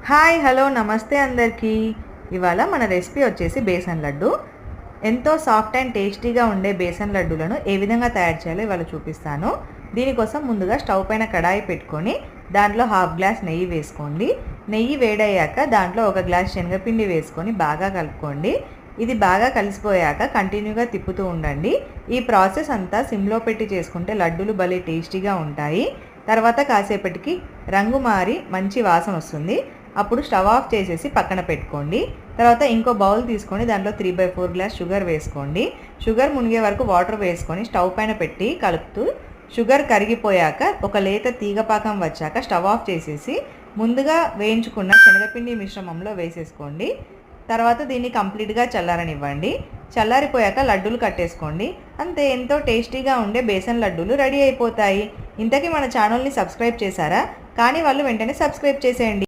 Hi hello నమస్తే అందరికీ. ఇవాళ మన రెసిపీ వచ్చేసి బేసన్ లడ్డు. ఎంతో సాఫ్ట్ అండ్ టేస్టీగా ఉండే బేసన్ లడ్డూలను ఏ విధంగా తయారు చేయాలో ఇవాళ చూపిస్తాను. దీనికోసం ముందుగా స్టవ్ పైన కడాయి పెట్టుకొని దాంట్లో హాఫ్ గ్లాస్ నెయ్యి వేసుకోండి. నెయ్యి వేడయ్యాక దాంట్లో ఒక గ్లాస్ శనగపిండి వేసుకొని బాగా కలుపుకోండి. ఇది బాగా కలిసిపోయాక కంటిన్యూగా తిప్పుతూ ఉండండి. ఈ ప్రాసెస్ అంతా సిమ్లో పెట్టి చేసుకుంటే లడ్డూలు భలే టేస్టీగా ఉంటాయి. తర్వాత కాసేపటికి రంగు మారి మంచి వాసన వస్తుంది. అప్పుడు స్టవ్ ఆఫ్ చేసేసి పక్కన పెట్టుకోండి. తర్వాత ఇంకో బౌల్ తీసుకొని దాంట్లో 3/4 గ్లాస్ షుగర్ వేసుకోండి. షుగర్ మునిగే వరకు వాటర్ వేసుకొని స్టవ్ పైన పెట్టి కలుపుతూ షుగర్ కరిగిపోయాక ఒక లేత తీగపాకం వచ్చాక స్టవ్ ఆఫ్ చేసేసి ముందుగా వేయించుకున్న శనగపిండి మిశ్రమంలో వేసేసుకోండి. తర్వాత దీన్ని కంప్లీట్గా చల్లారనివ్వండి. చల్లారిపోయాక లడ్డూలు కట్టేసుకోండి. అంతే, ఎంతో టేస్టీగా ఉండే బేసన్ లడ్డూలు రెడీ అయిపోతాయి. ఇంతకీ మన ఛానల్ని సబ్స్క్రైబ్ చేశారా? కానీ వాళ్ళు వెంటనే సబ్స్క్రైబ్ చేసేయండి.